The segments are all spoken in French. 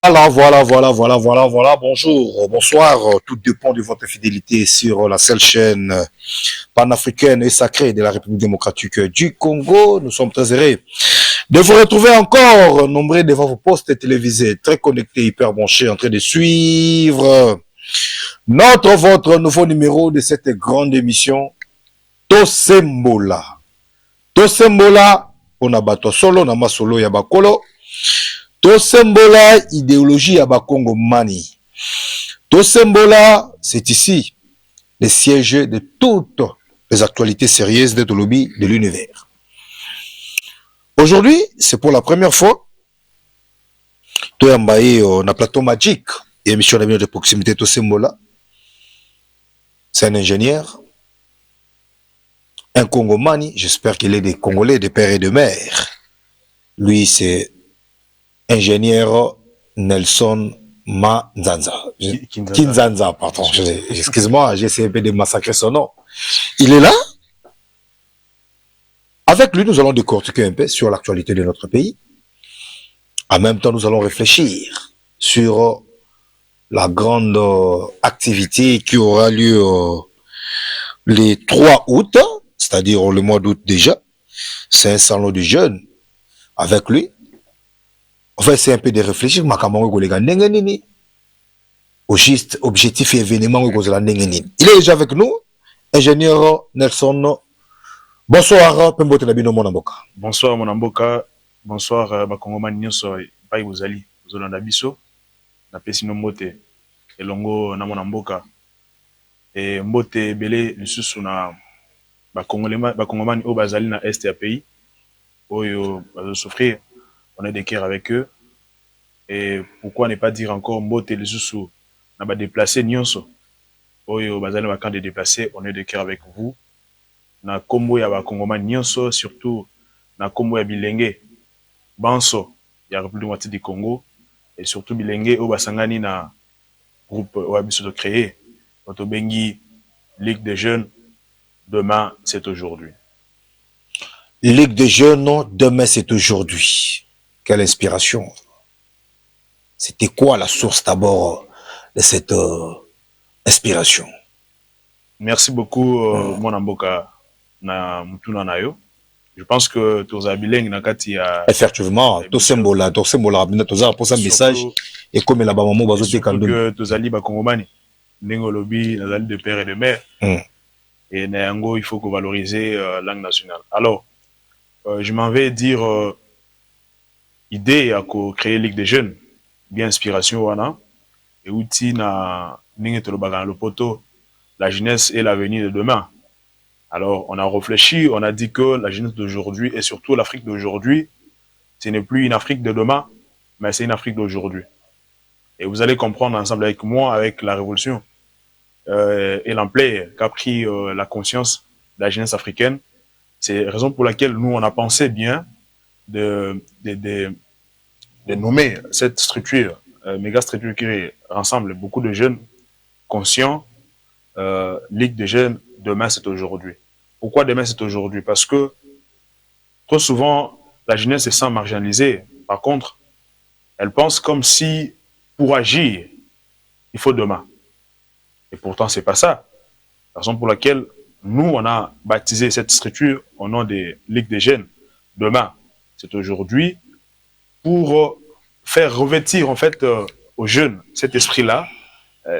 Voilà. Bonjour, bonsoir. Tout dépend de votre fidélité sur la seule chaîne panafricaine et sacrée de la République démocratique du Congo. Nous sommes très heureux de vous retrouver encore, nombreux devant vos postes télévisés, très connectés, hyper branchés, en train de suivre votre nouveau numéro de cette grande émission, Tosembola. Tosembola, on a bato solo, on a solo ya bakolo. Tosembola, idéologie ya bakongo mani. Tosembola, c'est ici le siège de toutes les actualités sérieuses de Tolobi de l'univers. Aujourd'hui, c'est pour la première fois, Toyambaye on a plateau magique, émission d'avenir de proximité Tosembola. C'est un ingénieur, un Congomani, j'espère qu'il est des Congolais, des pères et de mères. Lui, c'est ingénieur Nelson Manzanza. Kinzanza, pardon. Excuse-moi, j'ai essayé de massacrer son nom. Il est là. Avec lui, nous allons décortiquer un peu sur l'actualité de notre pays. En même temps, nous allons réfléchir sur la grande activité qui aura lieu les 3 août, c'est-à-dire le mois d'août déjà. C'est un salon du jeune. Avec lui, on va essayer un peu de réfléchir. Au juste objectif et événement. Il est déjà avec nous, ingénieur Nelson. Bonsoir, Pembote Nabino Monamboka. Bonsoir, Monamboka. Bonsoir, Bakongomani Nyoso, Pai Bozali, Zolanda Biso, na Pesino Mbote, Elongo na Monamboka. Et Mbote Bele, Lususu na Bakongomani au Bazali na Est ya pays. Oyo, souffrir, on est des cœurs avec eux. Et pourquoi ne pas dire encore Mbote Lususu na ba déplacé Nyonso. Oyo, Bazali na de déplacer, on est des cœurs avec vous. Na Kombo ya Bakongomani Nyonso, surtout na Kombo ya Bilenge. Banso, il y a la République du Congo, et surtout Bilenge, au Basangani, na groupe Wabiso de créer, notre Bengi, Ligue des jeunes, demain, c'est aujourd'hui. Ligue des jeunes, demain, c'est aujourd'hui. Quelle inspiration. C'était quoi la source d'abord de cette inspiration? Merci beaucoup, mon amboka, na mutuna nayo. Je pense que Toza Bileng Nakati a. Effectivement, Tosembola, Toza pour un message et comme la maman bazote kando. Que Tozali Bakongomani, Nengolobi, Nazali de père et de mère. Et Nayango, il faut qu'on valorise la langue nationale. Alors, je m'en vais dire idée à créer Ligue des jeunes, bien inspiration wana, et outil na Ningetolobagan le poto, la jeunesse et l'avenir de demain. Alors, on a réfléchi, on a dit que la jeunesse d'aujourd'hui, et surtout l'Afrique d'aujourd'hui, ce n'est plus une Afrique de demain, mais c'est une Afrique d'aujourd'hui. Et vous allez comprendre ensemble avec moi, avec la révolution et l'ampleur qu'a pris la conscience de la jeunesse africaine. C'est la raison pour laquelle nous, on a pensé bien de nommer cette structure, méga structure qui rassemble beaucoup de jeunes conscients, Ligue des jeunes, demain c'est aujourd'hui. Pourquoi demain c'est aujourd'hui? Parce que trop souvent, la jeunesse se sent marginalisée. Par contre, elle pense comme si pour agir, il faut demain. Et pourtant, c'est pas ça. La raison pour laquelle nous, on a baptisé cette structure au nom des Ligues des jeunes. Demain, c'est aujourd'hui pour faire revêtir en fait aux jeunes cet esprit-là,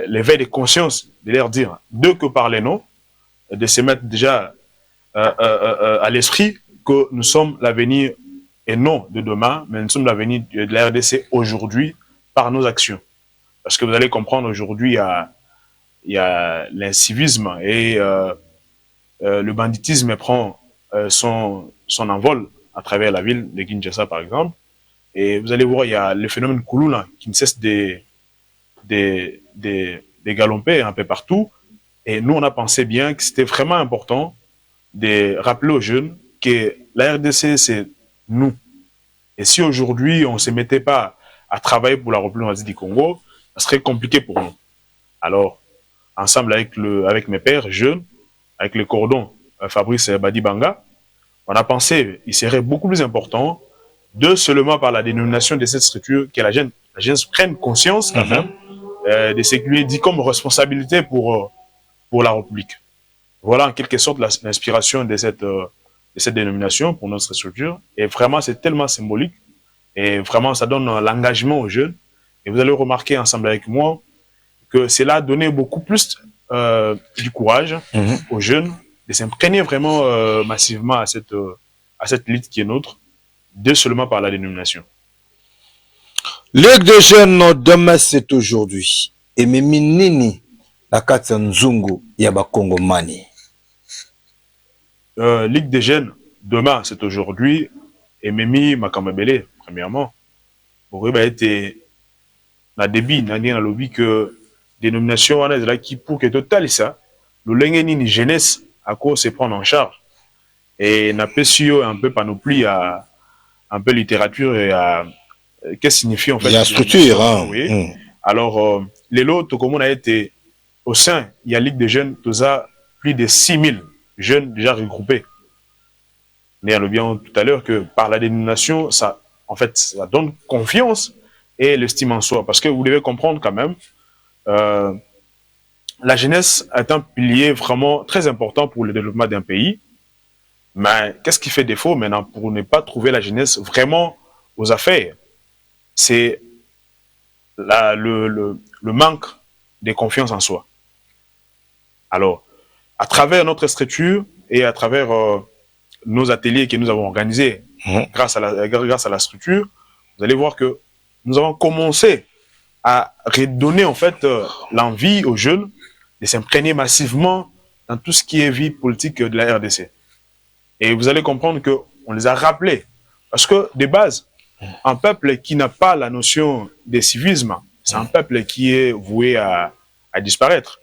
l'éveil des consciences, de leur dire, d'eux que parlez-nous, de se mettre déjà à l'esprit que nous sommes l'avenir et non de demain, mais nous sommes l'avenir de la RDC aujourd'hui par nos actions. Parce que vous allez comprendre aujourd'hui, il y a l'incivisme et le banditisme prend son envol à travers la ville de Kinshasa, par exemple. Et vous allez voir, il y a le phénomène Koulouna qui ne cesse de galopper un peu partout. Et nous, on a pensé bien que c'était vraiment important de rappeler aux jeunes que la RDC, c'est nous. Et si aujourd'hui, on ne se mettait pas à travailler pour la République du Congo, ça serait compliqué pour nous. Alors, ensemble avec mes pères jeunes, avec le cordon Fabrice Badibanga, on a pensé qu'il serait beaucoup plus important de seulement par la dénomination de cette structure que la jeunesse prenne conscience quand même de ce qui lui est dit comme responsabilité pour la République. Voilà en quelque sorte l'inspiration de cette dénomination pour notre structure. Et vraiment, c'est tellement symbolique. Et vraiment, ça donne l'engagement aux jeunes. Et vous allez remarquer ensemble avec moi que cela a donné beaucoup plus du courage aux jeunes de s'imprégner vraiment massivement à cette lutte qui est nôtre, de seulement par la dénomination. Ligue des jeunes demain c'est aujourd'hui. Et mimi nini la kati nzungu ya bakongomani. Ligue des jeunes demain c'est aujourd'hui. Et mimi makamabele premièrement. Pour eux, été na débit na na lobby que dénomination on est là qui pour que total ça. Le lengeni ni jeunesse à quoi se prendre en charge. Et n'a pas su un peu panoplie à un peu littérature et à qu'est-ce que signifie en fait la structure, hein. Oui. Alors, les lots, comme on a été au sein, il y a Ligue des jeunes, tout ça, plus de 6000 jeunes déjà regroupés. Mais on a bien tout à l'heure que par la dénomination, ça, en fait, ça donne confiance et l'estime en soi. Parce que vous devez comprendre quand même, la jeunesse est un pilier vraiment très important pour le développement d'un pays. Mais qu'est-ce qui fait défaut maintenant pour ne pas trouver la jeunesse vraiment aux affaires? C'est le manque de confiance en soi. Alors, à travers notre structure et à travers nos ateliers que nous avons organisés grâce à la structure, vous allez voir que nous avons commencé à redonner en fait l'envie aux jeunes de s'imprégner massivement dans tout ce qui est vie politique de la RDC. Et vous allez comprendre qu'on les a rappelés. Parce que, de base, un peuple qui n'a pas la notion de civisme, c'est un peuple qui est voué à disparaître.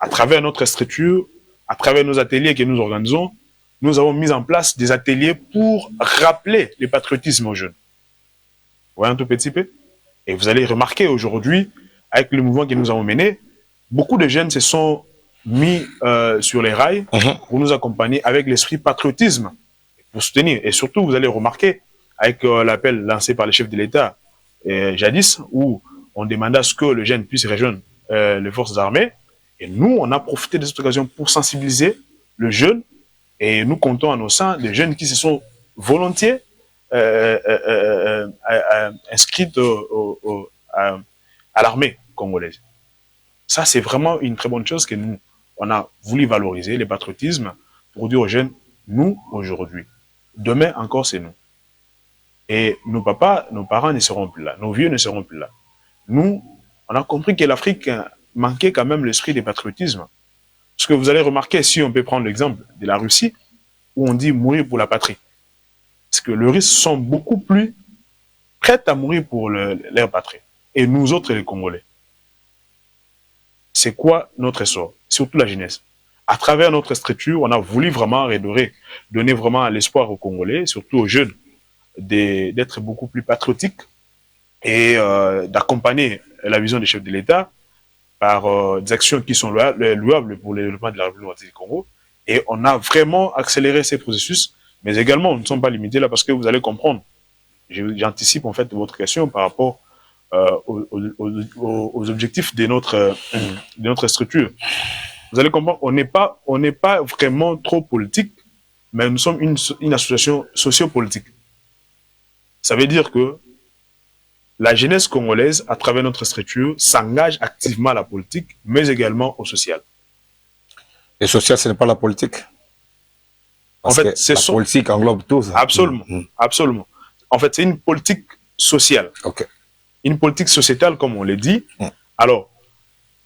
À travers notre structure, à travers nos ateliers que nous organisons, nous avons mis en place des ateliers pour rappeler le patriotisme aux jeunes. Vous voyez un tout petit peu? Et vous allez remarquer aujourd'hui, avec le mouvement que nous avons mené, beaucoup de jeunes se sont mis sur les rails pour nous accompagner avec l'esprit patriotisme, pour soutenir. Et surtout, vous allez remarquer, avec l'appel lancé par le chef de l'État jadis, où on demandait à ce que le jeune puisse rejoindre les forces armées. Et nous, on a profité de cette occasion pour sensibiliser le jeune. Et nous comptons en nos seins des jeunes qui se sont volontiers inscrits à l'armée congolaise. Ça, c'est vraiment une très bonne chose que nous, on a voulu valoriser, le patriotisme, pour dire aux jeunes, nous, aujourd'hui, demain encore, c'est nous. Et nos papas, nos parents ne seront plus là, nos vieux ne seront plus là. Nous, on a compris que l'Afrique manquait quand même l'esprit du patriotisme. Parce que vous allez remarquer, si on peut prendre l'exemple de la Russie, où on dit mourir pour la patrie. Parce que les Russes sont beaucoup plus prêts à mourir pour leur patrie. Et nous autres, les Congolais. C'est quoi notre sort? Surtout la jeunesse. À travers notre structure, on a voulu vraiment redorer, donner vraiment l'espoir aux Congolais, surtout aux jeunes, d'être beaucoup plus patriotiques et d'accompagner la vision des chefs de l'État par des actions qui sont louables pour le développement de la République du Congo. Et on a vraiment accéléré ces processus, mais également, nous ne sommes pas limités là parce que vous allez comprendre. J'anticipe en fait votre question par rapport aux objectifs de notre structure. Vous allez comprendre, on n'est pas vraiment trop politique, mais nous sommes une association sociopolitique. Ça veut dire que la jeunesse congolaise, à travers notre structure, s'engage activement à la politique, mais également au social. Et social, ce n'est pas la politique? Parce en fait, c'est la politique englobe tout ça. Absolument, absolument. En fait, c'est une politique sociale. Okay. Une politique sociétale, comme on le dit. Alors,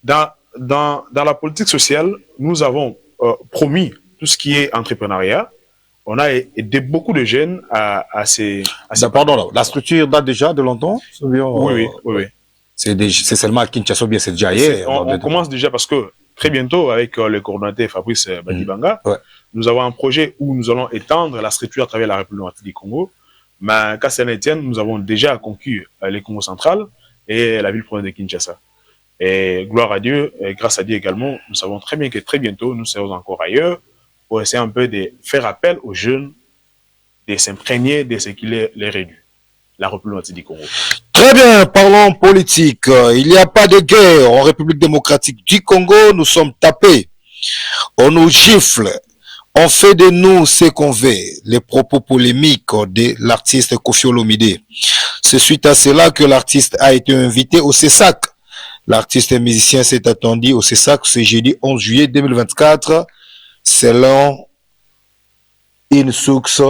dans la politique sociale, nous avons promis tout ce qui est entrepreneuriat. On a aidé beaucoup de jeunes à ces... Pardon, la structure date déjà de longtemps? Oui. C'est seulement à Kinshasa, bien c'est déjà ailleurs. On commence déjà parce que très bientôt, avec le coordonnateur Fabrice Badibanga, nous avons un projet où nous allons étendre la structure à travers la République du Congo. Mais qu'à Saint-Étienne, nous avons déjà conquis les Congo central et la ville province de Kinshasa. Et gloire à Dieu, et grâce à Dieu également, nous savons très bien que très bientôt, nous serons encore ailleurs pour essayer un peu de faire appel aux jeunes, de s'imprégner de ce qu'il est les réduit. la République du Congo. Très bien, parlons politique. Il n'y a pas de guerre en République démocratique du Congo. Nous sommes tapés. On nous gifle. On fait de nous ce qu'on veut. Les propos polémiques de l'artiste Koffi Olomide. C'est suite à cela que l'artiste a été invité au CESAC. L'artiste et musicien s'est attendu au CESAC ce jeudi 11 juillet 2024 selon une source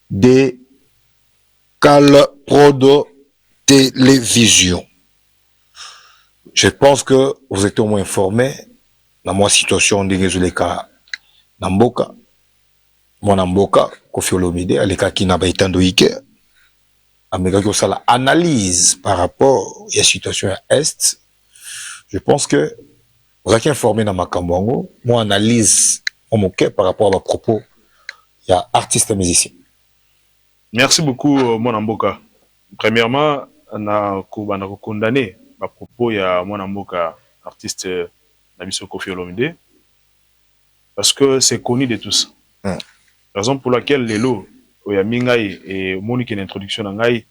de Calprodo Télévision. Je pense que vous êtes au moins informés dans ma situation de Résuleka Namboka. Mon Namboka, Koffi Olomide, Aleka Kinaba Itando Ike. Amérique qui a l'analyse par rapport à la situation à Est. Je pense que vous êtes informé dans ma Kambongo. Moi, analyse mon moquet par rapport à ma propos. Il y a artiste et musicien. Merci beaucoup, mon Namboka. Premièrement, on a condamné à propos il y a mon Namboka, artiste Nabiso Koffi Olomide, parce que c'est connu de tous. Raison pour laquelle les lots, il y a Mingaï et Monique une introduction dans Ngaï,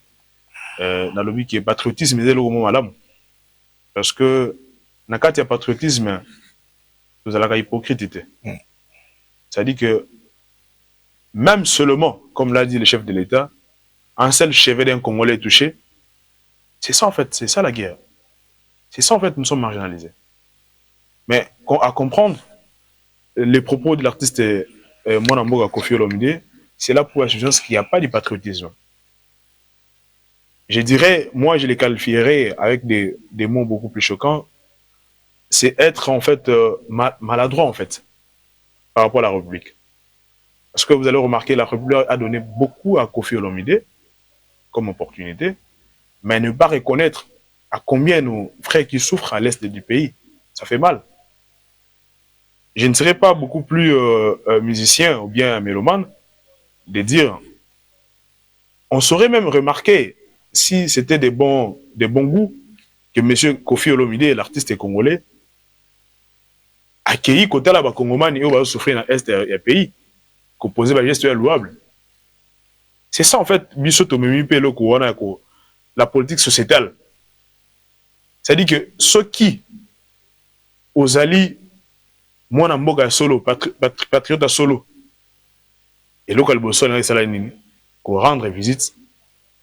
dans le but qui est patriotisme, c'est le mot malam. Parce que dans le patriotisme, vous avez la hypocrite. C'est-à-dire que même seulement, comme l'a dit le chef de l'État, un seul chevet d'un Congolais touché, c'est ça en fait, c'est ça la guerre. C'est ça en fait, nous sommes marginalisés. Mais à comprendre les propos de l'artiste Mwanamboka Koffi Olomide, c'est là pour la suffisance qu'il n'y a pas de patriotisme. Je dirais, moi je les qualifierais avec des mots beaucoup plus choquants, c'est être en fait maladroit en fait, par rapport à la République. Parce que vous allez remarquer, la République a donné beaucoup à Koffi Olomide comme opportunité, mais ne pas reconnaître à combien nos frères qui souffrent à l'est du pays, ça fait mal. Je ne serais pas beaucoup plus musicien ou bien mélomane de dire, on saurait même remarquer si c'était des bons goûts que M. Koffi Olomide, l'artiste congolais, accueilli côté là, Congomani, et va souffrir dans l'est du pays, composé par geste louable. C'est ça en fait, la politique sociétale. C'est-à-dire que ceux qui, aux alliés, moi, Namboka solo, patriote solo, et local bosso, qu'on rendre visite,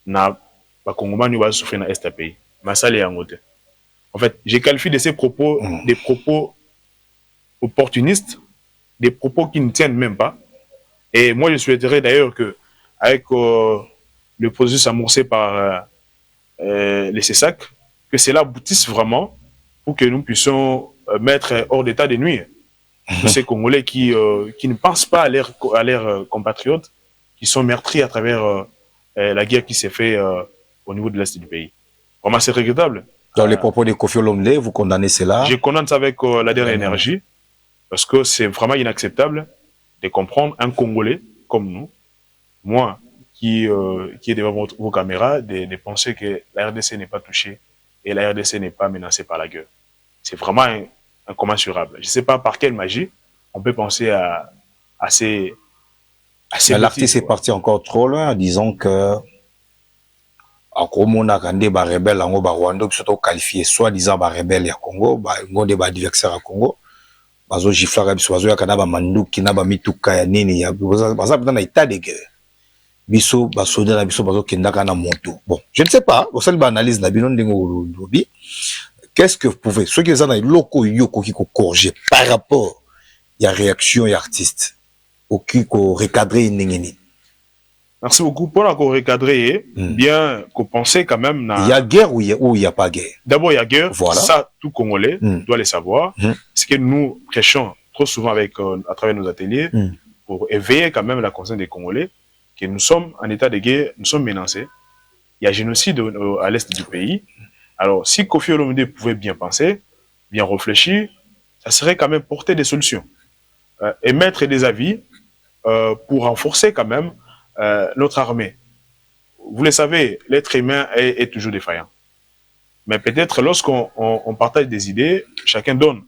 na Congomani va souffrir dans l'est du pays. Mais ça, c'est en fait, j'ai qualifié de ces propos des propos opportunistes, des propos qui ne tiennent même pas. Et moi, je souhaiterais d'ailleurs que, avec le processus amorcé par les CESAC, que cela aboutisse vraiment pour que nous puissions mettre hors d'état de nuire tous ces Congolais qui ne pensent pas à leurs compatriotes, qui sont meurtris à travers la guerre qui s'est faite au niveau de l'Est du pays. Vraiment, c'est regrettable. Dans les propos de Koffi Olomide, vous condamnez cela? Je condamne ça avec la dernière énergie, parce que c'est vraiment inacceptable de comprendre un Congolais comme nous, moi, qui est devant vos caméras, de penser que la RDC n'est pas touchée et la RDC n'est pas menacée par la guerre. C'est vraiment incommensurable. Je ne sais pas par quelle magie on peut penser à ces l'artiste est parti encore trop loin, disons que en gros, on a des rebelles en Rwanda qui sont qualifiés soi-disant rebelles à Congo, des adversaires à Congo. Bazo giflara biso bazo yakana ba manduki na ba mituka ya nini ya baza dans état de guerre. Biso ba soda na biso bazo kendaka na moto. Bon, je ne sais pas, vous savez l'analyse na bino ndingo lobi. Qu'est-ce que vous pouvez ceux qui sont dans loko yoko qui ko corriger par rapport il y a réaction et artiste au qui ko recadrer ningeni. Merci beaucoup pour la recadrer bien qu'on pensait quand même il y a guerre ou il y a pas guerre. D'abord il y a guerre, voilà. Ça tout Congolais doit le savoir. Ce que nous prêchons trop souvent avec à travers nos ateliers pour éveiller quand même la conscience des Congolais que nous sommes en état de guerre, nous sommes menacés. Il y a génocide à l'est du pays. Alors si Koffi Olomide pouvait bien penser, bien réfléchir, ça serait quand même porter des solutions, émettre des avis pour renforcer quand même notre armée. Vous le savez, l'être humain est toujours défaillant. Mais peut-être lorsqu'on partage des idées, chacun donne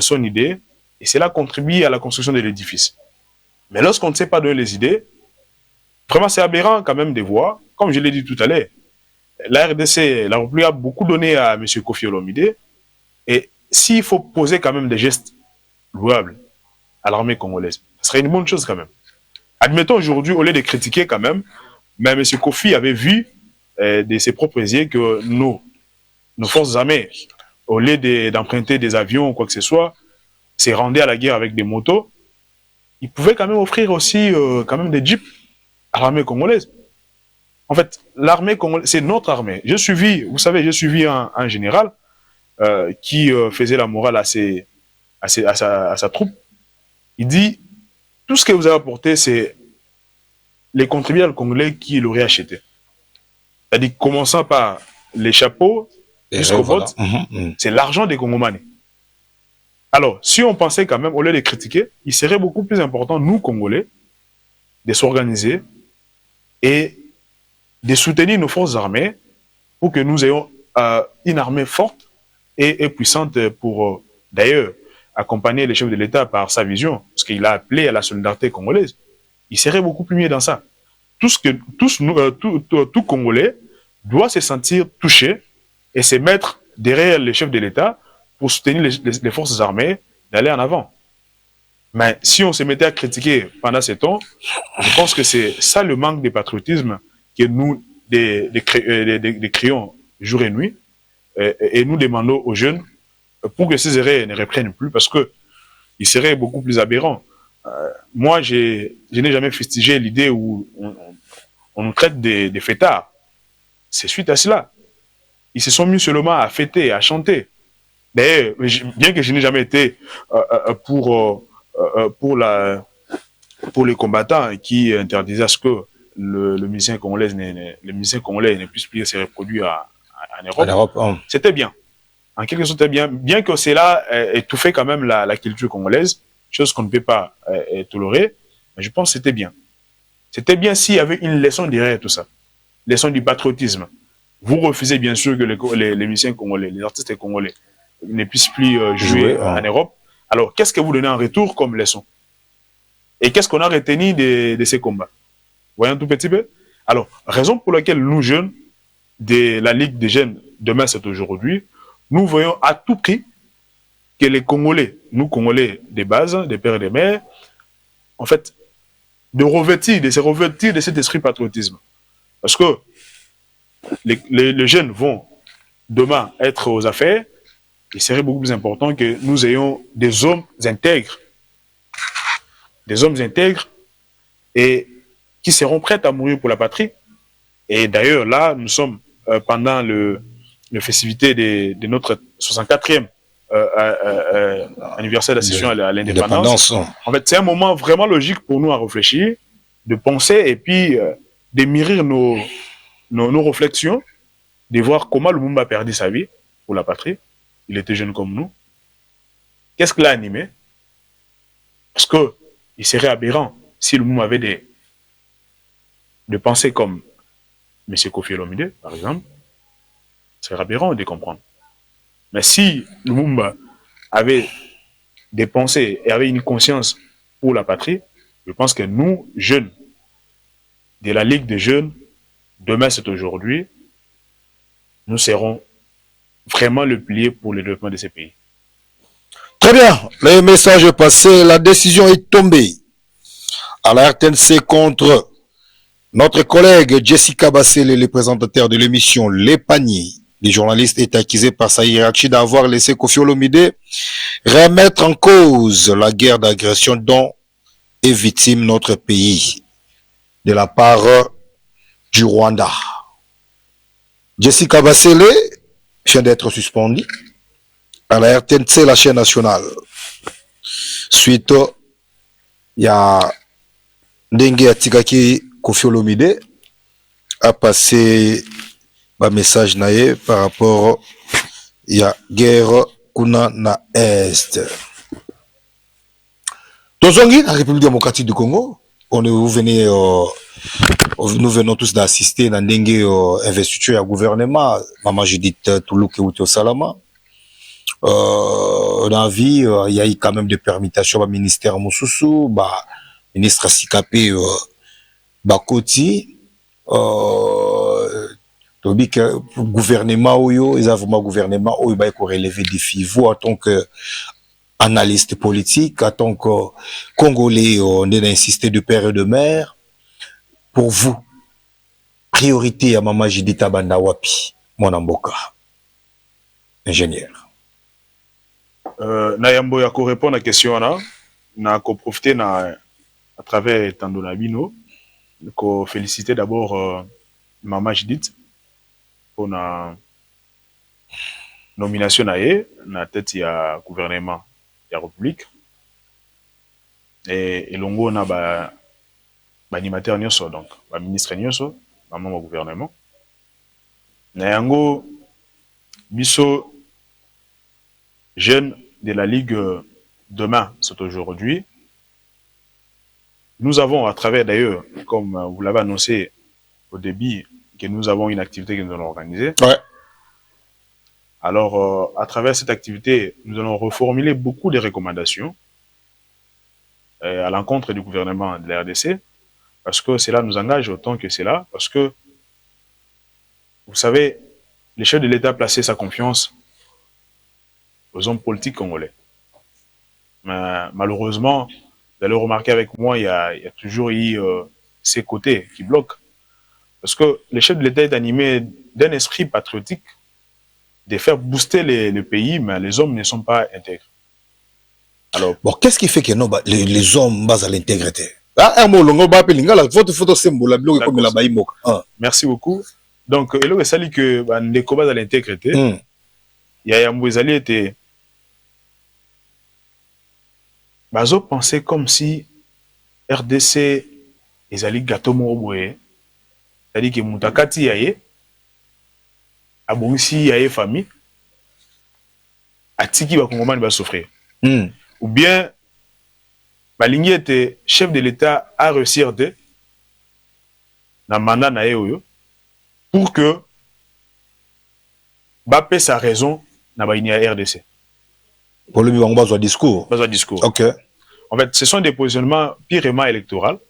son idée, et cela contribue à la construction de l'édifice. Mais lorsqu'on ne sait pas donner les idées, vraiment c'est aberrant quand même de voir comme je l'ai dit tout à l'heure, la RDC, la République a beaucoup donné à M. Kofi Olomide. Et s'il faut poser quand même des gestes louables à l'armée congolaise, ce serait une bonne chose quand même. Admettons aujourd'hui, au lieu de critiquer quand même, mais M. Kofi avait vu de ses propres yeux que nos forces armées, au lieu d'emprunter des avions ou quoi que ce soit, se rendaient à la guerre avec des motos. Ils pouvaient quand même offrir aussi quand même des jeeps à l'armée congolaise. En fait, l'armée congolaise, c'est notre armée. J'ai suivi, vous savez, j'ai suivi un général qui faisait la morale à sa troupe. Il dit, tout ce que vous avez apporté, c'est les contribuables congolais qui l'auraient acheté. C'est-à-dire, commençant par les chapeaux jusqu'aux bottes, c'est l'argent des Congolais. Alors, si on pensait quand même, au lieu de critiquer, il serait beaucoup plus important, nous, Congolais, de s'organiser et de soutenir nos forces armées pour que nous ayons une armée forte et puissante pour, d'ailleurs, accompagner les chefs de l'État par sa vision, parce qu'il a appelé à la solidarité congolaise. Il serait beaucoup plus mieux dans ça. Tout Congolais doit se sentir touché et se mettre derrière les chefs de l'État pour soutenir les forces armées d'aller en avant. Mais si on se mettait à critiquer pendant ces temps, je pense que c'est ça le manque de patriotisme que nous décrions jour et nuit, et nous demandons aux jeunes pour que ces erreurs ne reprennent plus, parce que il serait beaucoup plus aberrant. Moi, je n'ai jamais fustigé l'idée où on nous traite des fêtards. C'est suite à cela. Ils se sont mis seulement à fêter, à chanter. D'ailleurs, bien que je n'ai jamais été pour les combattants qui interdisaient à ce que le musicien congolais ne puisse plus se reproduire en Europe, c'était bien. En quelque sorte, c'était bien que cela étouffait quand même la culture congolaise, chose qu'on ne peut pas tolérer, mais je pense que c'était bien. C'était bien s'il y avait une leçon derrière tout ça, leçon du patriotisme. Vous refusez bien sûr que les musiciens congolais, les artistes congolais ne puissent plus jouer en Europe. Alors, qu'est-ce que vous donnez en retour comme leçon? Et qu'est-ce qu'on a retenu de ces combats? Voyons tout petit peu. Alors, raison pour laquelle nous, jeunes, de la Ligue des jeunes, demain c'est aujourd'hui, nous voyons à tout prix que les Congolais, nous Congolais des bases, des pères et des mères, en fait, de se revêtir de cet esprit patriotisme. Parce que les jeunes vont demain être aux affaires, il serait beaucoup plus important que nous ayons des hommes intègres et qui seront prêts à mourir pour la patrie. Et d'ailleurs, là, nous sommes pendant les festivités de notre 64e anniversaire d'accession à l'indépendance. En fait, c'est un moment vraiment logique pour nous à réfléchir, de penser et puis de mûrir nos réflexions, de voir comment Lumumba a perdu sa vie pour la patrie. Il était jeune comme nous. Qu'est-ce qui l'a animé? Parce qu'il serait aberrant si Lumumba avait des pensées comme M. Kofi Olomide, par exemple. C'est aberrant de comprendre. Mais si Lumumba avait des pensées et avait une conscience pour la patrie, je pense que nous, jeunes, de la Ligue des jeunes, demain c'est aujourd'hui, nous serons vraiment le pilier pour le développement de ces pays. Très bien, le message est passé, la décision est tombée à la RTNC contre notre collègue Jessica Bassele, le présentateur de l'émission Les Paniers. Le journaliste est accusé par sa hiérarchie d'avoir laissé Kofi Olomide remettre en cause la guerre d'agression dont est victime notre pays de la part du Rwanda. Jessica Bassele vient d'être suspendue à la RTNC, la chaîne nationale. Suite, il y a Ndenge Atikaki Kofi Olomide a passé un message naé par rapport à la guerre kuna na Est. Tozongi, la République démocratique du Congo, nous venons tous d'assister à Ndenge investiture du gouvernement, Maman Judith Toulouke Outo Salama. Dans la vie, il y a eu quand même des permutations au ministère Moussoussou, ministre Sikapé Bakoti, tobi que gouvernement oyo ils ont vraiment gouvernement oyo ba ko relever défi vous en tant que analyste politique en tant que congolais on est insisté de père et de mère pour vous priorité à Mama Judith Banda wapi mwana mboka ingénieur na yambo ya ko répondre à question là na ko profiter na à travers Tando Bino ko féliciter d'abord Mama Judith pour la nomination na tête ya gouvernement ya République et longo na ba animateur nyonso donc ba ministre nyonso ba membre gouvernement na yango biso jeunes de la Ligue demain c'est aujourd'hui. Nous avons à travers d'ailleurs comme vous l'avez annoncé au début que nous avons une activité que nous allons organiser. Ouais. Alors, à travers cette activité, nous allons reformuler beaucoup de recommandations à l'encontre du gouvernement de la RDC, parce que cela nous engage autant que cela, parce que, vous savez, le chef de l'État a placé sa confiance aux hommes politiques congolais. Mais malheureusement, vous allez remarquer avec moi, il y a toujours eu ces côtés qui bloquent. Parce que le chef de l'État est animé d'un esprit patriotique, de faire booster le pays, mais les hommes ne sont pas intègres. Alors, bon, qu'est-ce qui fait que non, les hommes basent à l'intégrité? Ah, un mot, votre photo symbole, comme la baïmok. Merci beaucoup. Donc, il y a sali que les combats à l'intégrité. Il y a un Mbouezali était. Bazo pensait comme si RDC ils allaient gâteau mouroué. C'est-à-dire que Moutakati yaye, abongisi yaye famille, atiki ba Kongomani va souffrir. Ou bien, Balingi était chef de l'État à réussir de na mandat na oyo pour que Bape sa raison na baini à RDC. Pour le on base discours. Base discours. OK. En fait, ce sont des positionnements purement électoraux.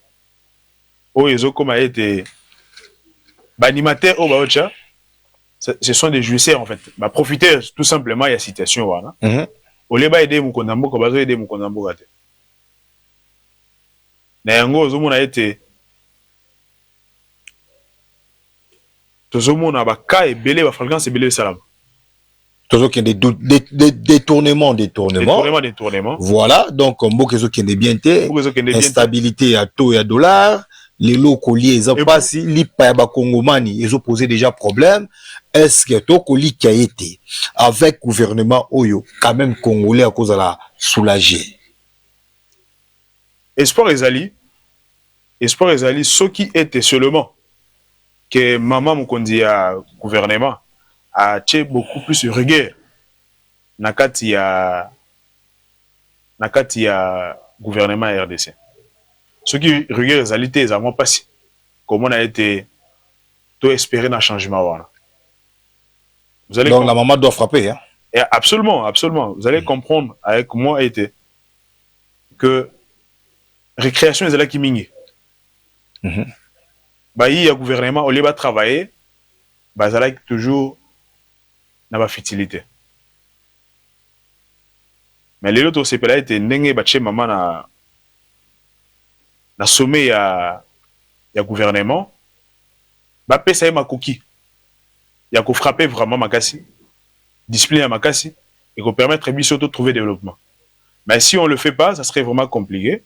Oyezo comme a été animateur au Baocha, ce sont des jouisseurs en fait. Bah profiter tout simplement il y a citation voilà. Au lieu aider mon kondambo ko bazo aider mon kondambo gate. Na yango zo mona été tozo mona ba ka e belé ba fréquence e belé salam. Tozo qui des détournements. Voilà, donc mbokezo qui est bien té, instabilité à taux et à dollar. Les locaux liés, ils ont pas si l'IPA Kongomani, ils ont posé déjà problème. Est-ce que Tokoli qui a été avec gouvernement Oyo, quand même congolais à cause de la soulager? Espoir Ezali, ceux qui étaient seulement que maman Mukondi a gouvernement a été beaucoup plus rigueur. Nakati ya gouvernement RDC. Ceux qui regardent les alités, ils n'ont pas si. Comment on a été tout espéré dans le changement. Vous allez donc la maman doit frapper. Hein? Et absolument, absolument. Vous allez comprendre avec moi que récréation est là qui mingue. Bah, il y a gouvernement, au lieu de travailler, bah, ça là toujours dans la fertilité. Mais les autres, c'est pas là, était n'engé batché maman na sommet ya gouvernement ba pesa ma cookie ya ko frapper vraiment makasi discipliner makasi et ko permettre biso de trouver développement. Mais si on le fait pas, ça serait vraiment compliqué.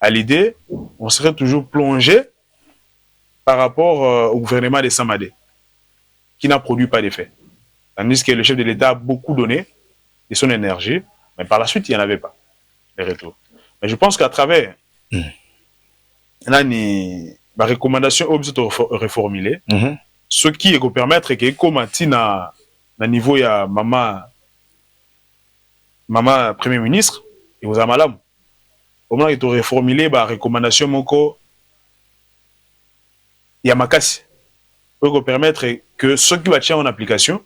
À l'idée, on serait toujours plongé par rapport au gouvernement de Samadé qui n'a produit pas d'effet. Tandis que le chef de l'État a beaucoup donné de son énergie, mais par la suite, il n'y en avait pas les retours. Mais je pense qu'à travers ma recommandation reformulée, ce qui est permettre que comme na niveau ya maman premier ministre et aux amalam au moins il te reformulé ba recommandation moko ya makasi pour permettre que ceux qui va en application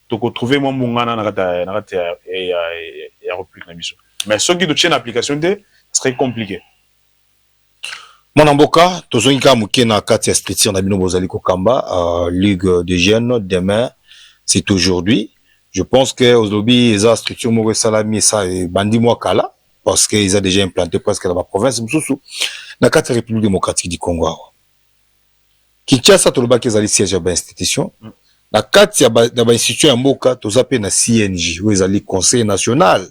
to trouver mon mungana na kata ya république na biso mais ceux qui te tiennent en application serait compliqué. Mon amboka, tozongi muke na kati ya structure na bino bozali kokamba, Ligue des jeunes, demain, c'est aujourd'hui. Je pense que aujourd'hui, les structures moko salami ça et bandi moi kala, parce qu'ils ont déjà implanté presque dans la province, msusu, na kati ya République démocratique du Congo. Kinshasa tolobaki ezali siège ya ba institution. Na kati ya ba institution ya mboka, tozape na CNJ, où ezali Conseil national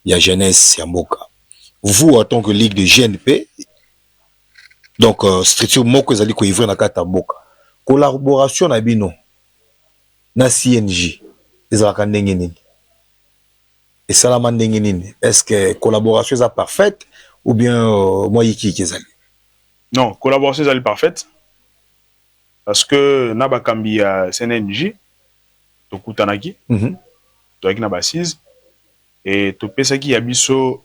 ya jeunesse ya mboka. Vous, en tant que Ligue de GNP, donc, structure moko ezali ko ivre na kata mboka. Collaboration na bino na CNJ ezalaka ndenge nini? Esalama ndenge nini? Est-ce que collaboration est parfaite ou bien moi yiki ezali? Non, collaboration ezali parfaite parce que na bakambi ya CNJ tokutanaki toaki na basise et topesaki ya biso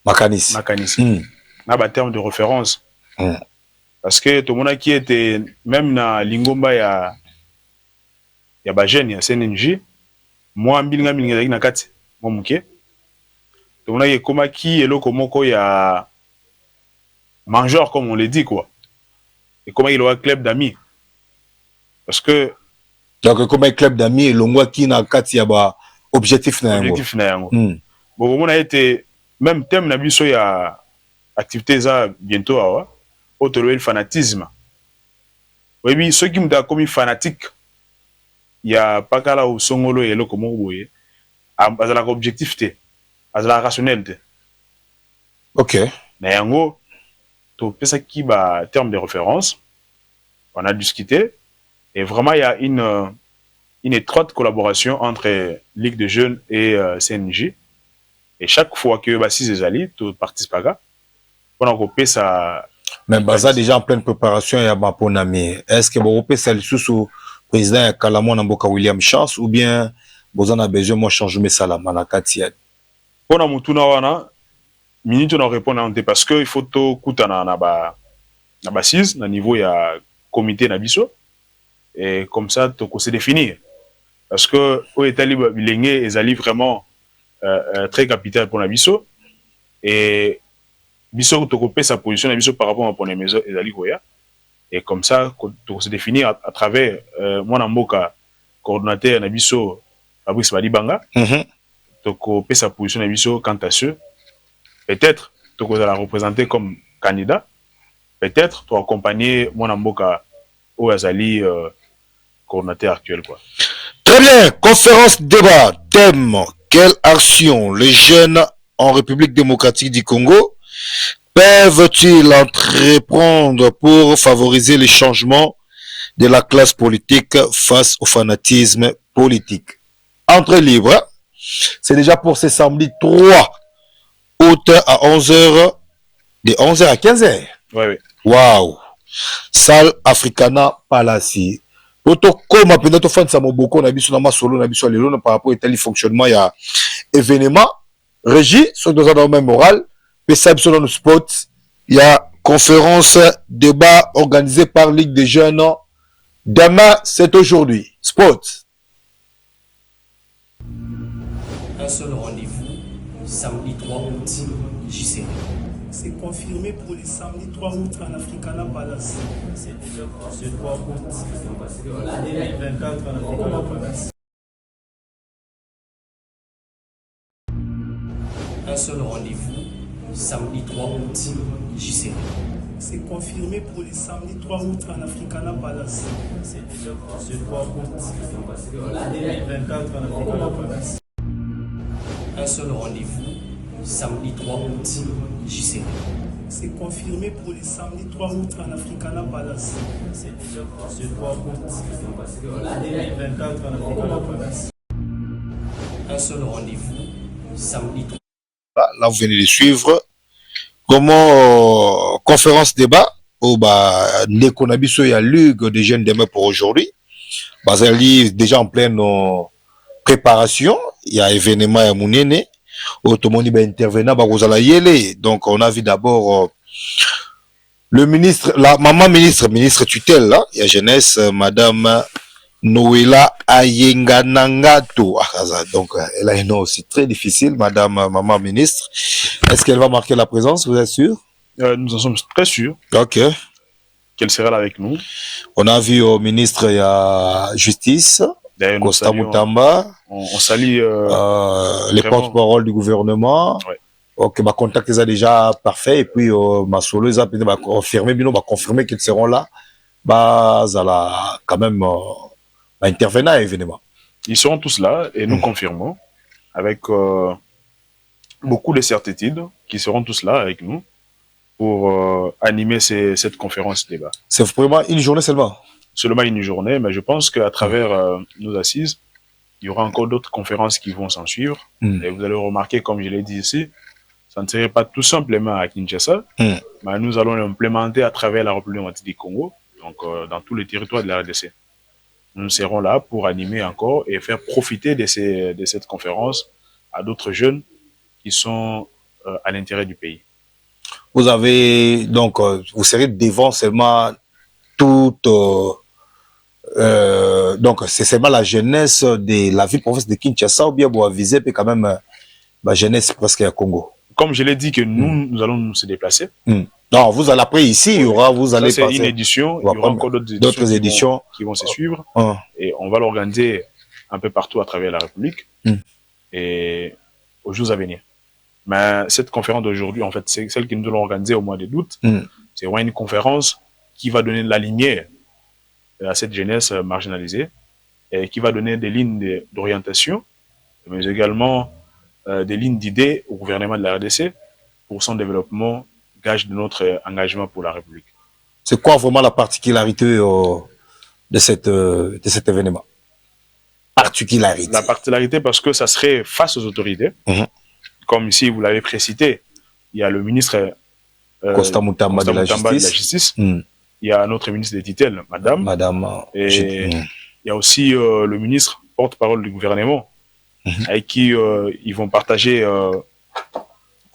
makanisi na ba terme de référence. Parce que tout le monde qui était même na lingomba ya ba jeune ya CNJ, moi mbilinga na kati mo muke. Tout le monde qui koma ki eloko moko ya mangeur comme on le dit quoi. Et comment il a un club d'amis. Parce que donc comme un club d'amis et longwa ki na kati ya ba objectif na yango. Objectif na yango. Bon on a été même thème na biso ya activité ça bientôt awa. Autre le fanatisme. Oui, ceux qui m'ont commis fanatique, il y a pas qu'à la ou songolo et le comment vous voyez, à la objectivité, à la rationalité. Ok. Mais en gros, tout ça qui va terme de référence, on a discuté et vraiment il y a une étroite collaboration entre Ligue de jeunes et CNJ. Et chaque fois que Bassis et Zali, tout participe à ça, on a coupé ça. Mais Baza déjà en pleine préparation ya Maponami. Est-ce que vous pouvez sous président Kalamon Namboka William Chance ou bien vous en avez besoin moi changer salama na katia? Pour mutuna wana minute on répondre parce que il faut to kutana na ba sise na niveau ya comité na biso et comme ça to se définir parce que au Italie bilenge ezali vraiment très capital pour na biso et biso tokopé sa position na biso par rapport à pone maison ezali koya et comme ça to se définir à travers moi mboka coordinateur na biso Fabrice Badibanga tokopé sa position na biso quant à ce peut-être toko la représenter comme candidat peut-être to accompagner moi mboka au azali coordinateur actuel quoi. Très bien, conférence débat thème quelle action les jeunes en République démocratique du Congo peuvent-ils entreprendre pour favoriser les changements de la classe politique face au fanatisme politique? Entrée libre, c'est déjà pour ce samedi 3 août à 11h, de 11h à 15h. Oui. Waouh! Salle Africana Palace. Poto comme apenda to fan sa moboko na biso na masolo na biso lelo par rapport au fonctionnement ya événement régie sur dans un même moral. Sur le spot, il y a conférence, débat organisé par Ligue des jeunes. Demain, c'est aujourd'hui. Spot. Un seul rendez-vous, samedi 3 août, JC. C'est confirmé pour le samedi 3 août en Africana Palace. C'est ce 3 août 2024 en Africana Palace. Un seul rendez-vous, samedi 3 août, JC. C'est confirmé pour le samedi 3 août en Africana Palace. C'est ce 3 août 2024 en Africana Palace. Un seul rendez-vous, samedi 3 août, JC. C'est confirmé pour le samedi 3 août en Africana Palace. C'est ce 3 août 2024 en Africana Palace. Un seul rendez-vous, samedi 3 Là, vous venez de suivre comment conférence-débat au Nekonabiso et à Ligue des jeunes demain pour aujourd'hui. Bazali déjà en pleine préparation. Il y a événement à Mounene. Automoni va intervenir donc on a vu d'abord le ministre, la maman ministre tutelle là, il y a jeunesse, madame Noéla Ayenganangato. Donc elle a un nom aussi très difficile, madame maman ministre. Est-ce qu'elle va marquer la présence, vous êtes sûr? Nous en sommes très sûrs Ok. qu'elle sera là avec nous. On a vu au ministre, il y a Justice, D'ailleurs, Costa Moutamba, on salue les porte-parole du gouvernement. Ouais. Ok, ma contact est déjà parfait. Et puis, ma solo, ils ont confirmé, confirmé qu'ils seront là. Bah, ça là, quand même, intervenant à l'événement. Ils seront tous là et nous confirmons avec beaucoup de certitude qu'ils seront tous là avec nous pour animer cette conférence débat. C'est vraiment une journée seulement? Seulement une journée, mais je pense qu'à travers nos assises, il y aura encore d'autres conférences qui vont s'en suivre. Et vous allez remarquer, comme je l'ai dit ici, ça ne serait pas tout simplement à Kinshasa, mais nous allons l'implémenter à travers la République démocratique du Congo, donc dans tous les territoires de la RDC. Nous serons là pour animer encore et faire profiter de cette conférence à d'autres jeunes qui sont à l'intérêt du pays. Vous avez, donc, vous serez devant seulement toute... donc, c'est seulement la jeunesse de la ville-province de Kinshasa ou bien vous avisez quand même la jeunesse presque à Congo? Comme je l'ai dit que nous allons nous se déplacer. Non, vous allez après ici, il y aura, vous allez passer. C'est une édition, il y aura encore d'autres éditions qui vont se suivre. Et on va l'organiser un peu partout à travers la République et aux jours à venir. Mais cette conférence d'aujourd'hui, en fait, c'est celle que nous allons organiser au mois d'août. C'est vraiment une conférence qui va donner la lumière à cette jeunesse marginalisée et qui va donner des lignes d'orientation, mais également des lignes d'idées au gouvernement de la RDC pour son développement, gage de notre engagement pour la République. C'est quoi vraiment la particularité de cet événement? Particularité. La particularité parce que ça serait face aux autorités. Comme ici, vous l'avez précité, il y a le ministre Costa Moutamba de la Justice. Il y a notre ministre des tutelles, Madame. Et il y a aussi le ministre porte-parole du gouvernement, avec qui ils vont partager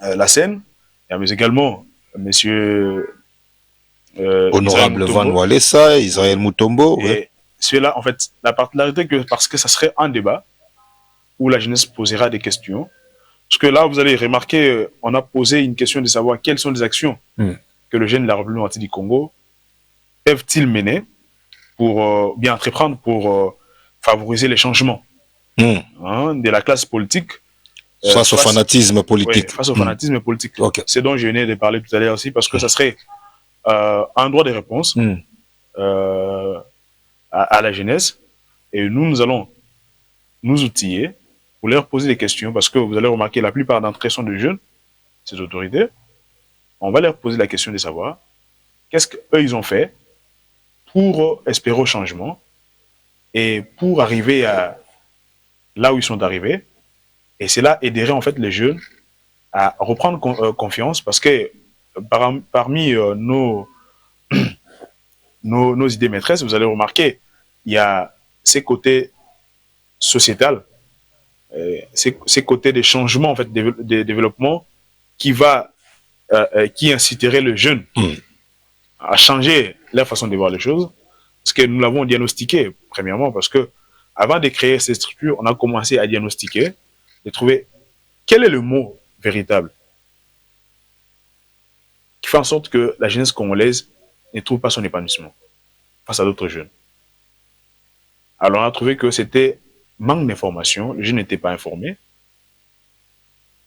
la scène. Il y a également Monsieur Honorable Van Walesa, Israël Mutombo. Et celui-là, en fait, la particularité, parce que ça serait un débat où la jeunesse posera des questions. Parce que là, vous allez remarquer, on a posé une question de savoir quelles sont les actions que le jeune de la République démocratique du Congo peuvent-ils mener pour bien entreprendre pour favoriser les changements de la classe politique face au fanatisme politique. Face au fanatisme politique. Okay. C'est dont je venais de parler tout à l'heure aussi, parce que ça serait un droit de réponse à la jeunesse. Et nous allons nous outiller pour leur poser des questions, parce que vous allez remarquer, la plupart d'entre eux sont de jeunes, ces autorités. On va leur poser la question de savoir qu'est-ce qu'eux, ils ont fait pour espérer au changement et pour arriver à là où ils sont arrivés. Et cela aiderait en fait les jeunes à reprendre confiance, parce que parmi nos idées maîtresses, vous allez remarquer, il y a ces côtés sociétal, ces côtés de changement en fait, de développement qui inciterait le jeune à changer leur façon de voir les choses, parce que nous l'avons diagnostiqué premièrement, parce que avant de créer ces structures, on a commencé à diagnostiquer, de trouver quel est le mot véritable qui fait en sorte que la jeunesse congolaise ne trouve pas son épanouissement face à d'autres jeunes. Alors on a trouvé que c'était manque d'information, les jeunes n'étaient pas informés,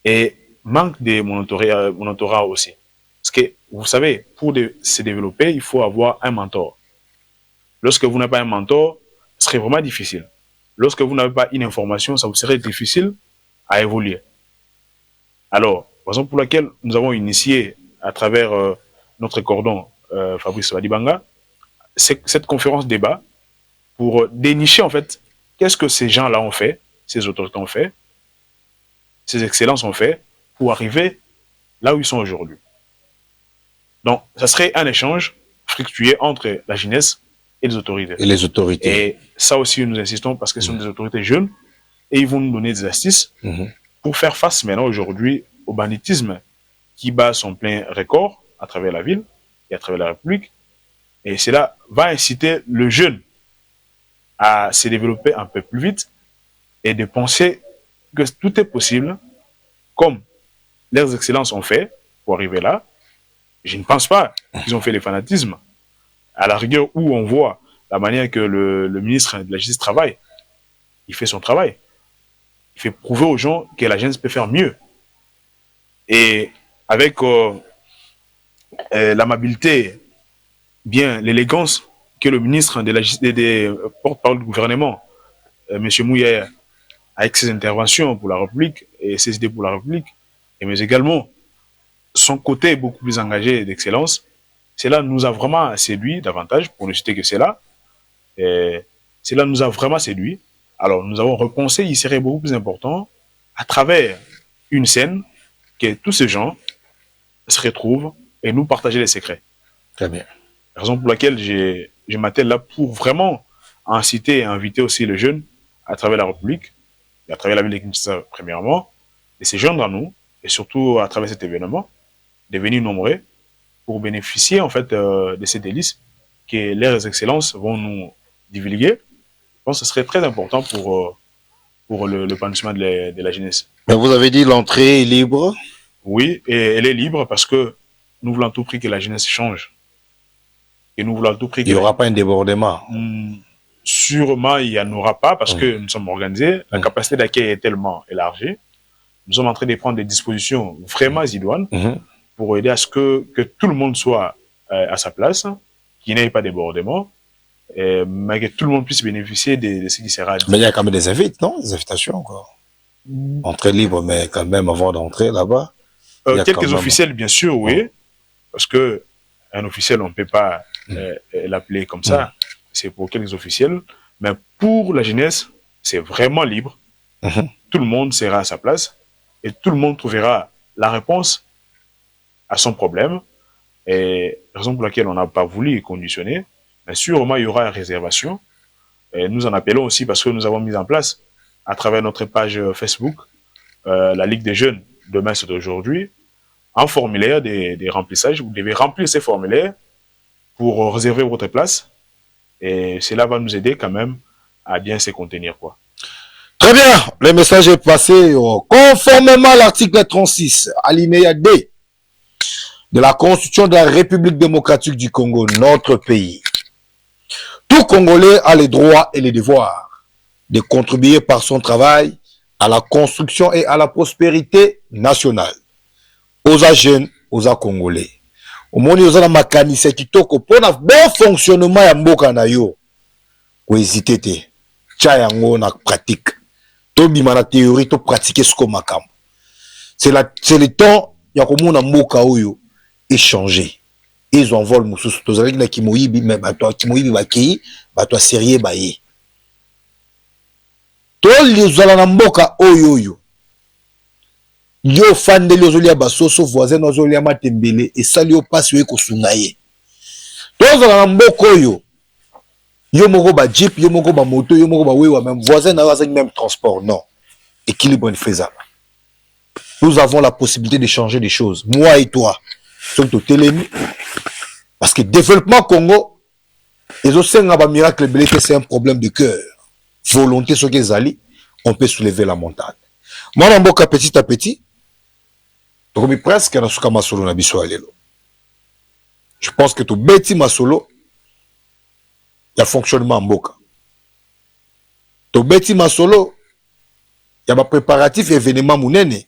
et manque de monitorat aussi. Parce que, vous savez, pour se développer, il faut avoir un mentor. Lorsque vous n'avez pas un mentor, ce serait vraiment difficile. Lorsque vous n'avez pas une information, ça vous serait difficile à évoluer. Alors, raison pour laquelle nous avons initié à travers notre cordon Fabrice Badibanga cette conférence débat pour dénicher en fait qu'est-ce que ces gens-là ont fait, ces autorités ont fait, ces excellences ont fait pour arriver là où ils sont aujourd'hui. Donc, ça serait un échange fructueux entre la jeunesse et les autorités. Et ça aussi, nous insistons parce que ce sont des autorités jeunes et ils vont nous donner des astuces pour faire face maintenant aujourd'hui au banditisme qui bat son plein record à travers la ville et à travers la République. Et cela va inciter le jeune à se développer un peu plus vite et de penser que tout est possible comme leurs excellences ont fait pour arriver là. Je ne pense pas qu'ils ont fait les fanatismes. À la rigueur, où on voit la manière que le ministre de la Justice travaille, il fait son travail. Il fait prouver aux gens que la jeunesse peut faire mieux. Et avec l'amabilité, bien l'élégance que le ministre de la Justice, des porte-parole du gouvernement, M. Mouya, avec ses interventions pour la République et ses idées pour la République, mais également son côté beaucoup plus engagé d'excellence, cela nous a vraiment séduit davantage, pour ne citer que cela. Cela nous a vraiment séduit. Alors, nous avons repensé, il serait beaucoup plus important, à travers une scène, que tous ces gens se retrouvent et nous partager les secrets. Très bien. La raison pour laquelle je m'attelle là pour vraiment inciter et inviter aussi les jeunes à travers la République, et à travers la ville de Kinshasa premièrement, de se joindre à nous, et surtout à travers cet événement, de venir nombreux pour bénéficier en fait de ces délices que leurs excellences vont nous divulguer. Je pense que ce serait très important pour le panissement de la jeunesse. Mais vous avez dit l'entrée est libre. Oui, et elle est libre parce que nous voulons à tout prix que la jeunesse change. Et nous voulons à tout prix Il n'y aura pas un débordement. Sûrement, il n'y en aura pas parce que nous sommes organisés. La capacité d'accueil est tellement élargie. Nous sommes en train de prendre des dispositions vraiment idoines pour aider à ce que tout le monde soit à sa place, qu'il n'y ait pas de débordement, mais que tout le monde puisse bénéficier de ce qui sera dit. Mais il y a quand même des invites, non? Des invitations encore. Entrée libre, mais quand même avant d'entrer là-bas. Quelques officiels, bien sûr, oui. Parce que un officiel, on ne peut pas l'appeler comme ça. C'est pour quelques officiels. Mais pour la jeunesse, c'est vraiment libre. Tout le monde sera à sa place et tout le monde trouvera la réponse à son problème. Et la raison pour laquelle on n'a pas voulu conditionner, mais sûrement il y aura une réservation. Et nous en appelons aussi parce que nous avons mis en place, à travers notre page Facebook, la Ligue des jeunes, demain c'est aujourd'hui, un formulaire des remplissages. Vous devez remplir ces formulaires pour réserver votre place. Et cela va nous aider quand même à bien se contenir, quoi. Très bien, le message est passé conformément à l'article 36, alinéa D de la Constitution de la République démocratique du Congo, notre pays. Tout Congolais a les droits et les devoirs de contribuer par son travail à la construction et à la prospérité nationale. Aux jeunes, aux Congolais. Au monde où la mécanicien qui toko pour un bon fonctionnement ya mboka na yo. Ko hésiter te. Tcha yango na pratique. To bima na théorie to pratiquer ce ko makam. C'est le temps ya ko mona mboka oyo échanger. Ils envolent mususu to zali na kimoyibi mais bato kimoyibi bakei, bato sérieux baye. To les zala na mboka oyo. Yo fandeli ozolia basoso voisin ozolia matembele et sali yo pasi yo kosunga ye. Tozala na mboka oyo. Yo moko ba jeep, yo moko ba moto, yo moko ba wewa même voisin na waza même transport non. Équilibre faisable. Nous avons la possibilité de changer des choses. Moi et toi, sommes au télémi parce que développement Congo et aussi un miracle belé que c'est un problème de cœur. Volonté sur les alliés, on peut soulever la montagne. Moi na mboka petit à petit presque na suka masolo na biso alelo. Je pense que tout beti masolo ya fonctionnement mboka. Tout beti masolo ya ba préparatif événement munene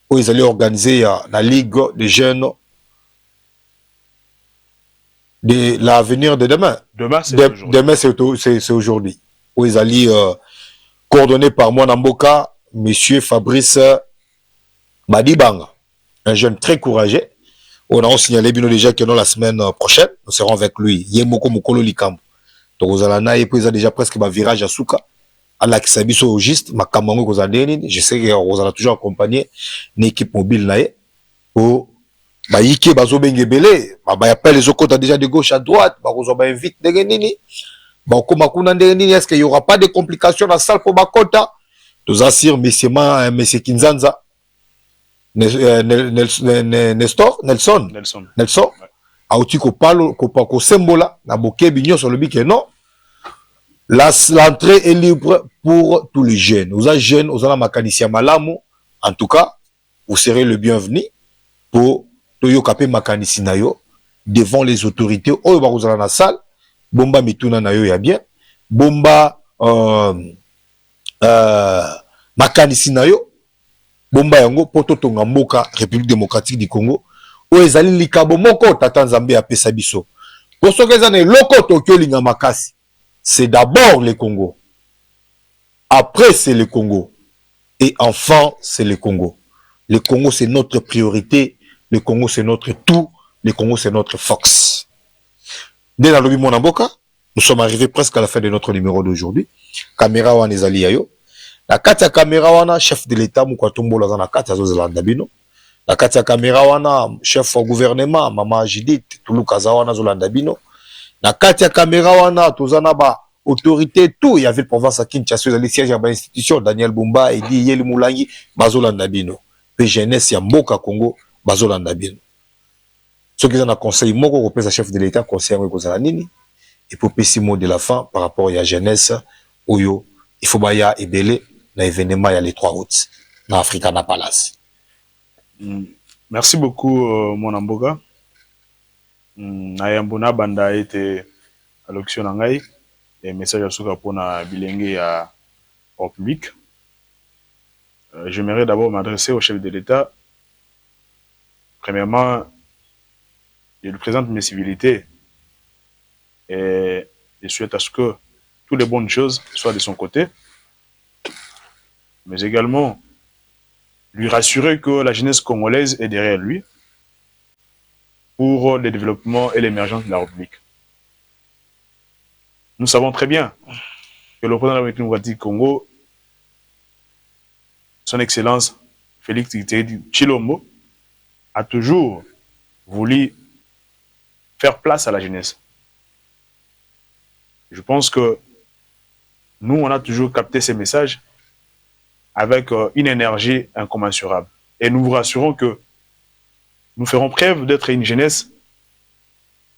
où ils allaient organiser la ligue des jeunes de l'avenir de demain. Demain c'est aujourd'hui. Demain c'est aujourd'hui. Où ils allaient coordonnés par moi Namboka, monsieur Fabrice Badibanga. Un jeune très courageux. On a signalé bien déjà que dans la semaine prochaine, nous serons avec lui. Yemoko Mukolo Likambo. Donc, vous allez puis il a déjà presque un virage à Souka. À la Kisabiso au juste, ma Kamango Kozadeni. Je sais que vous allez toujours accompagner une équipe mobile nae. Pour, Yike Bazo Bengebele. Bah, appelle les autres déjà de gauche à droite. Bah, vous avez invité de Nini. Bah, comme est-ce qu'il n'y aura pas de complications dans la salle pour Bakota? Nous assurons, monsieur Kinzanza. Nelson auti ko palo ko sembola na bokebi nyonso lobi ke non l'entrée est libre pour tous les jeunes. Aux jeunes, aux mécaniciens malamu, en tout cas, vous serez le bienvenu pour toyo kapé makanisi na yo devant les autorités oyo bakozala na salle bomba mituna na yo ya bien bomba makanisi na yo bomba yango poto tonga mboka République démocratique du Congo oyo ezali likabo moko tata Nzambe apesa biso po soki eza na eloko tokyo linga makasi c'est d'abord le Congo après c'est le Congo et enfin c'est le Congo. Le Congo c'est notre priorité, le Congo c'est notre tout, le Congo c'est notre force. Dès la lobby Monamboka, nous sommes arrivés presque à la fin de notre numéro d'aujourd'hui. Caméra wana ezali yayo. La kati ya caméra wana chef de l'État Mukwatombo la na kati ya Zolanda bino. La kati ya caméra wana chef au gouvernement Mama Judith Tuluka wana Zolanda bino. La kati ya caméra wana tozana ba autorité tout, il y avait le province à Kinshasa, les sièges à l'institution, Daniel Bumba, Edi Yeli Moulangi, Bazolanda bino. Puis jeunesse ya Mboka Congo, Bazolanda bino. Ce qui est dans le conseil, Moko repose chef de l'État, conseiller Nini, et pour petit mot de la fin par rapport à la jeunesse, Oyo, il faut baya et belé, dans l'événement, il y a les 3 août, dans Africana Palace. Merci beaucoup, mon Amboga. Ayambona Banda a été à l'auction Nangai. Et message à Souka pour na bilingue à au public. J'aimerais d'abord m'adresser au chef de l'État. Premièrement, je lui présente mes civilités et je souhaite à ce que toutes les bonnes choses soient de son côté, mais également lui rassurer que la jeunesse congolaise est derrière lui pour le développement et l'émergence de la République. Nous savons très bien que le président de la République démocratique du Congo, son Excellence Félix Tshisekedi Tshilombo, a toujours voulu faire place à la jeunesse. Je pense que nous, on a toujours capté ces messages avec une énergie incommensurable. Et nous vous rassurons que nous ferons preuve d'être une jeunesse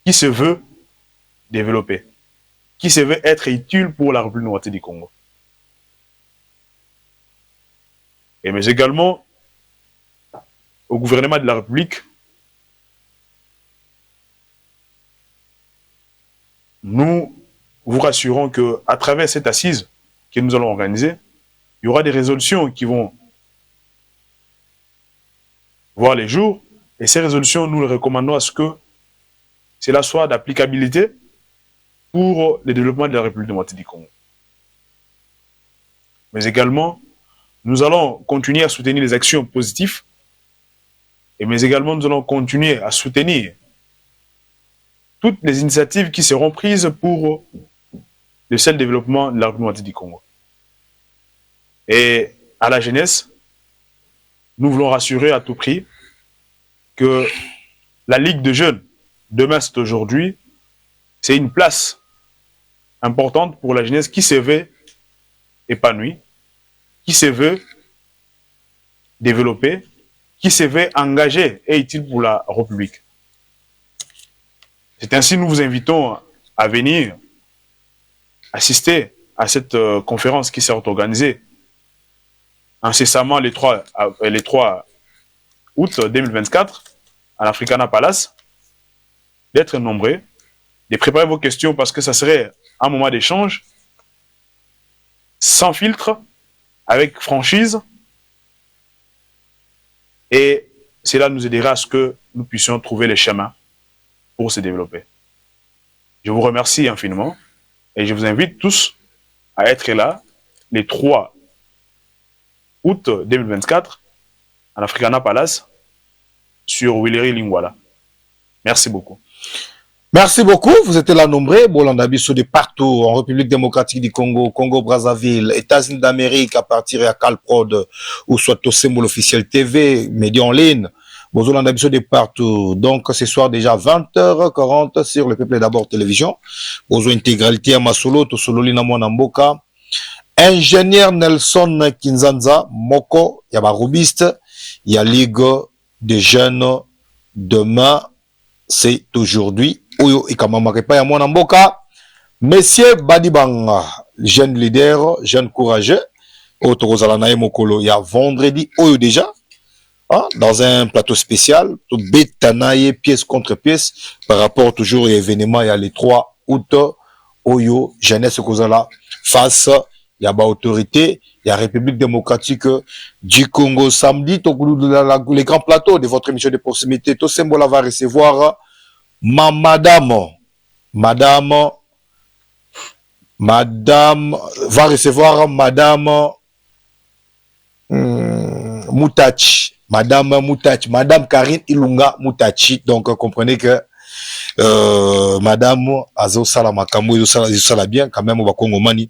qui se veut développer, qui se veut être utile pour la République démocratique du Congo. Et mais également au gouvernement de la République, nous vous rassurons que à travers cette assise que nous allons organiser, il y aura des résolutions qui vont voir les jours, et ces résolutions, nous les recommandons à ce que cela soit d'applicabilité pour le développement de la République démocratique du Congo. Mais également, nous allons continuer à soutenir les actions positives, mais également nous allons continuer à soutenir toutes les initiatives qui seront prises pour le seul développement de la République démocratique du Congo. Et à la jeunesse, nous voulons rassurer à tout prix que la Ligue de jeunes, demain c'est aujourd'hui, c'est une place importante pour la jeunesse qui se veut épanouie, qui se veut développer, qui se veut engager et utile pour la République. C'est ainsi que nous vous invitons à venir assister à cette conférence qui sera organisée incessamment les 3 août 2024 à l'Africana Palace, d'être nombreux, de préparer vos questions parce que ça serait un moment d'échange sans filtre, avec franchise, et cela nous aidera à ce que nous puissions trouver les chemins pour se développer. Je vous remercie infiniment et je vous invite tous à être là les 3 août 2024 à l'Africana Palace sur Willery Lingwala. Merci beaucoup. Merci beaucoup. Vous étiez là nombreux. Bolanda Bisso de partout en République démocratique du Congo, Congo-Brazzaville, États-Unis d'Amérique à partir de Calprod ou soit au symbole officiel TV, médias en ligne. Bolanda Bisso de partout. Donc ce soir déjà 20h40 sur le Peuple d'abord télévision. Bozo intégralité à Masolo, Tosololina Mwanamboka. Ingénieur Nelson Kinzanza, Moko, il y a Barubiste, il y a Ligue des jeunes. Demain, c'est aujourd'hui. Oyo Ikamamarepa ya Mwanamboka. Monsieur Badibanga, jeune leader, jeune courageux. Otorozala nae mokolo, il y a vendredi, Oyo déjà. hein, dans un plateau spécial, tout bétanaye pièce contre pièce par rapport toujours à l'événement, il y a les 3 août, Oyo, jeunesse Kozala, face, il y a autorité, il y a République démocratique du Congo. Samedi, les grands plateaux de votre émission de proximité, tout symbole va recevoir madame va recevoir madame Moutachi, madame Karine Ilunga Moutachi. Donc comprenez que madame Azo Sala Makambo, Azo Sala bien quand même au Bakongomani,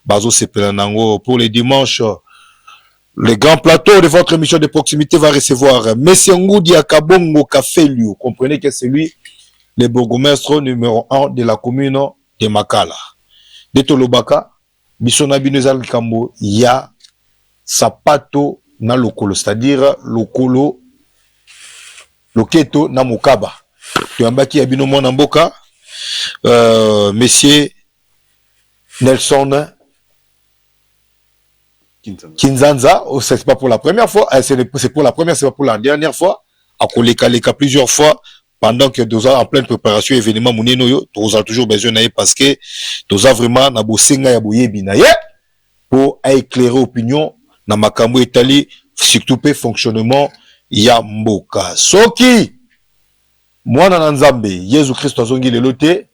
Bazo Sepelanango. Pour les dimanches, les grands plateaux de votre émission de proximité va recevoir Monsieur Ngoudi Akabongo Kafelio. Comprenez que c'est lui le bourgmestre numéro 1 de la commune de Makala. De Tolobaka, Bisona Binezal Kambo, il y a Sapato na lokolo, c'est-à-dire lokolo, loketo na mukaba. Tu as qui abino mon amboka, monsieur Nelson Kinzanza, c'est pas pour la première fois, c'est pour la première, c'est pas pour la dernière fois, à Koleka plusieurs fois, pendant que nous sommes en pleine préparation événement Mounenoyo, nous avons toujours besoin d'aller parce que nous avons vraiment nabosenga ya boyebi na ye pour éclairer opinion na makambo etali surtout pe fonctionnement ya mboka. Soki mwana na nzambe Yesu Christ azongi lelote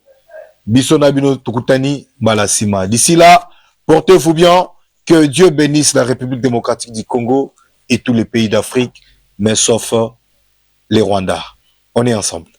biso na bino tukutani malasima. D'ici là, portez-vous bien, que Dieu bénisse la République démocratique du Congo et tous les pays d'Afrique, mais sauf les Rwandais. On est ensemble.